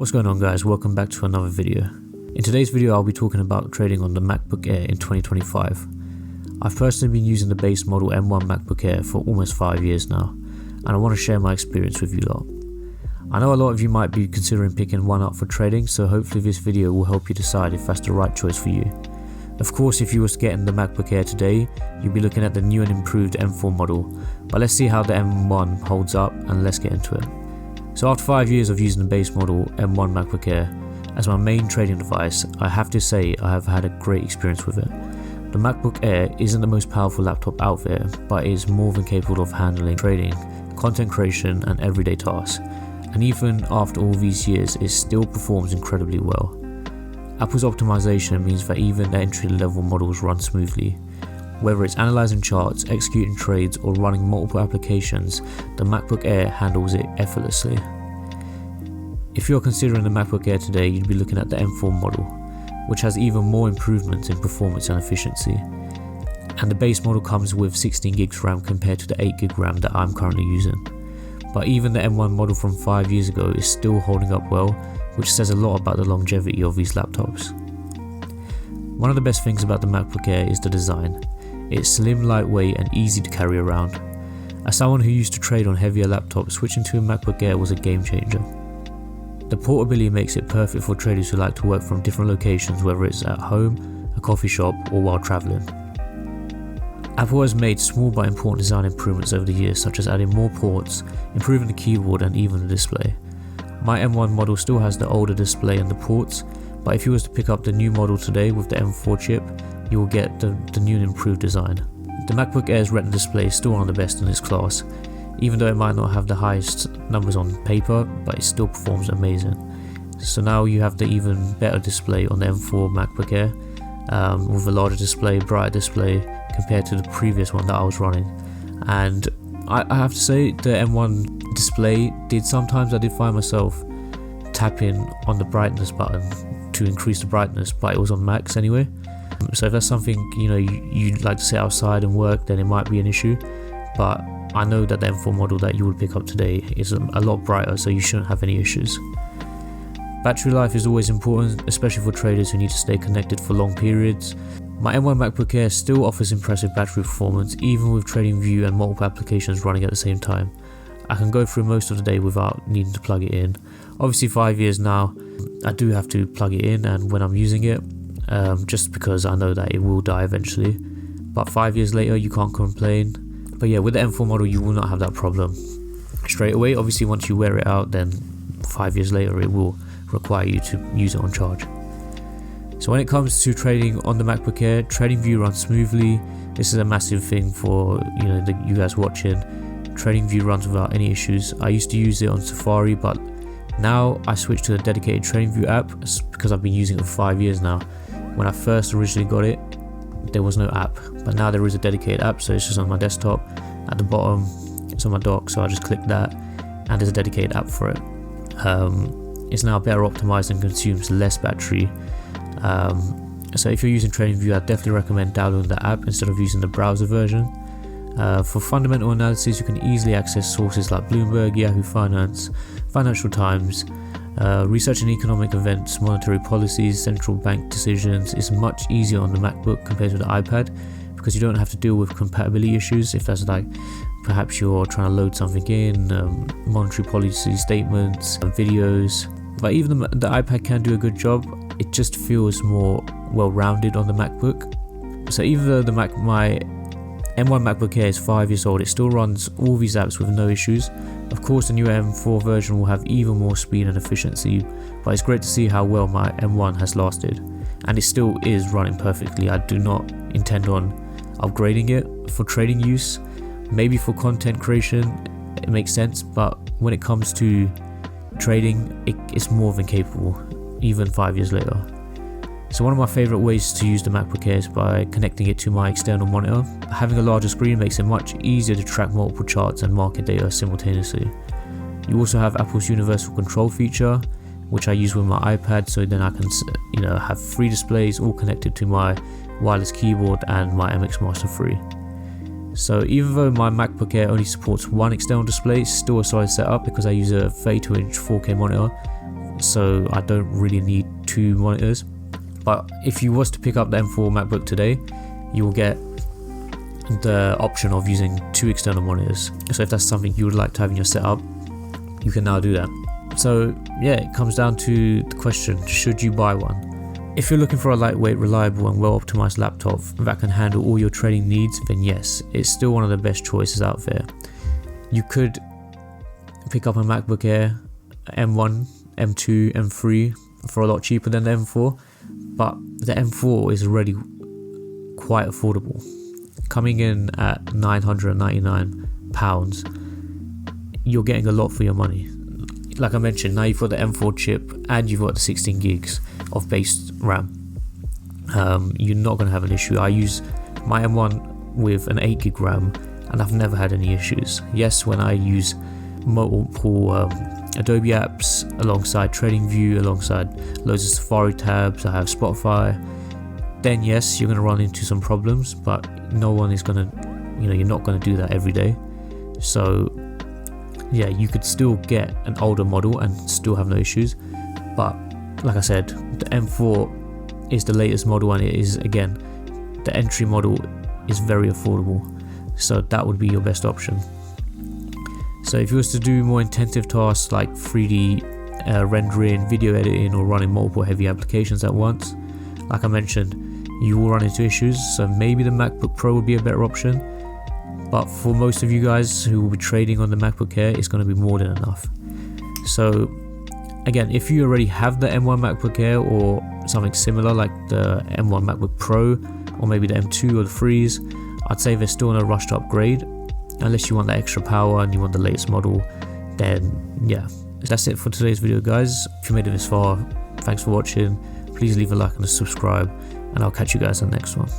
What's going on, guys? Welcome back to another video. In today's video I'll be talking about trading on the MacBook Air in 2025. I've personally been using the base model M1 MacBook Air for almost 5 years now, and I want to share my experience with you lot. I know a lot of you might be considering picking one up for trading, so hopefully this video will help you decide if that's the right choice for you. Of course, if you was getting the MacBook Air today, you'd be looking at the new and improved M4 model, but let's see how the M1 holds up and let's get into it. So after 5 years of using the base model M1 MacBook Air as my main trading device, I have to say I have had a great experience with it. The MacBook Air isn't the most powerful laptop out there, but it is more than capable of handling trading, content creation and everyday tasks. And even after all these years, it still performs incredibly well. Apple's optimization means that even the entry-level models run smoothly. Whether it's analyzing charts, executing trades or running multiple applications, the MacBook Air handles it effortlessly. If you're considering the MacBook Air today, you'd be looking at the M4 model, which has even more improvements in performance and efficiency. And the base model comes with 16 gigs RAM compared to the 8 gig RAM that I'm currently using. But even the M1 model from 5 years ago is still holding up well, which says a lot about the longevity of these laptops. One of the best things about the MacBook Air is the design. It's slim, lightweight and easy to carry around. As someone who used to trade on heavier laptops, switching to a MacBook Air was a game changer. The portability makes it perfect for traders who like to work from different locations, whether it's at home, a coffee shop or while traveling. Apple has made small but important design improvements over the years, such as adding more ports, improving the keyboard and even the display. My M1 model still has the older display and the ports, but if you was to pick up the new model today with the M4 chip, you will get the new and improved design. The MacBook Air's Retina display is still one of the best in its class, even though it might not have the highest numbers on paper, but it still performs amazing. So now you have the even better display on the M4 MacBook Air, with a larger display, brighter display compared to the previous one that I was running. And I have to say, the M1 display sometimes I did find myself tapping on the brightness button to increase the brightness, but it was on max anyway. So if that's something you'd like to sit outside and work, then it might be an issue. But I know that the M4 model that you would pick up today is a lot brighter, so you shouldn't have any issues. Battery life is always important, especially for traders who need to stay connected for long periods. My M1 MacBook Air still offers impressive battery performance, even with TradingView and multiple applications running at the same time. I can go through most of the day without needing to plug it in. Obviously 5 years now, I do have to plug it in, and when I'm using it, just because I know that it will die eventually. But 5 years later, you can't complain. But yeah, with the M4 model, you will not have that problem straight away. Obviously, once you wear it out, then 5 years later, it will require you to use it on charge. So when it comes to trading on the MacBook Air, TradingView runs smoothly. This is a massive thing for you guys watching. TradingView runs without any issues. I used to use it on Safari, but now I switched to a dedicated TradingView app because I've been using it for 5 years now. When I first originally got it, there was no app, but now there is a dedicated app, so it's just on my desktop. At the bottom, it's on my dock, so I just click that, and there's a dedicated app for it. It's now better optimized and consumes less battery. So if you're using TradingView, I definitely recommend downloading the app instead of using the browser version. For fundamental analysis, you can easily access sources like Bloomberg, Yahoo Finance, Financial Times. Researching economic events, monetary policies, central bank decisions is much easier on the MacBook compared to the iPad, because you don't have to deal with compatibility issues. If that's like, perhaps you're trying to load something in, monetary policy statements, videos. But even the iPad can do a good job. It just feels more well-rounded on the MacBook. So even though my M1 MacBook Air is 5 years old, it still runs all these apps with no issues. Of course, the new M4 version will have even more speed and efficiency, but it's great to see how well my M1 has lasted, and it still is running perfectly. I do not intend on upgrading it for trading use. Maybe for content creation it makes sense, but when it comes to trading, it's more than capable, even 5 years later. So one of my favourite ways to use the MacBook Air is by connecting it to my external monitor. Having a larger screen makes it much easier to track multiple charts and market data simultaneously. You also have Apple's universal control feature, which I use with my iPad, so then I can have 3 displays all connected to my wireless keyboard and my MX Master 3. So even though my MacBook Air only supports one external display, it's still a solid setup because I use a 32-inch 4K monitor so I don't really need 2 monitors. But if you was to pick up the M4 MacBook today, you will get the option of using 2 external monitors. So if that's something you would like to have in your setup, you can now do that. So yeah, it comes down to the question, should you buy one? If you're looking for a lightweight, reliable and well optimized laptop that can handle all your trading needs, then yes, it's still one of the best choices out there. You could pick up a MacBook Air M1, M2, M3 for a lot cheaper than the M4, but the M4 is already quite affordable, coming in at £999. You're getting a lot for your money. Like I mentioned, now you've got the M4 chip and you've got the 16 gigs of base RAM. You're not going to have an issue. I use my M1 with an 8 gig RAM and I've never had any issues. Yes, when I use multiple Adobe apps alongside TradingView, alongside loads of Safari tabs, I have Spotify, then yes, you're going to run into some problems, but no one is going to, you're not going to do that every day. So yeah, you could still get an older model and still have no issues, but like I said, the M4 is the latest model and it is, again, the entry model is very affordable, so that would be your best option. So if you was to do more intensive tasks like 3D rendering, video editing, or running multiple heavy applications at once, like I mentioned, you will run into issues, so maybe the MacBook Pro would be a better option. But for most of you guys who will be trading on the MacBook Air, it's going to be more than enough. So again, if you already have the M1 MacBook Air or something similar like the M1 MacBook Pro or maybe the M2 or the 3s, I'd say they're still in a rush to upgrade. Unless you want the extra power and you want the latest model, then yeah. That's it for today's video, guys. If you made it this far, thanks for watching. Please leave a like and a subscribe, and I'll catch you guys on the next one.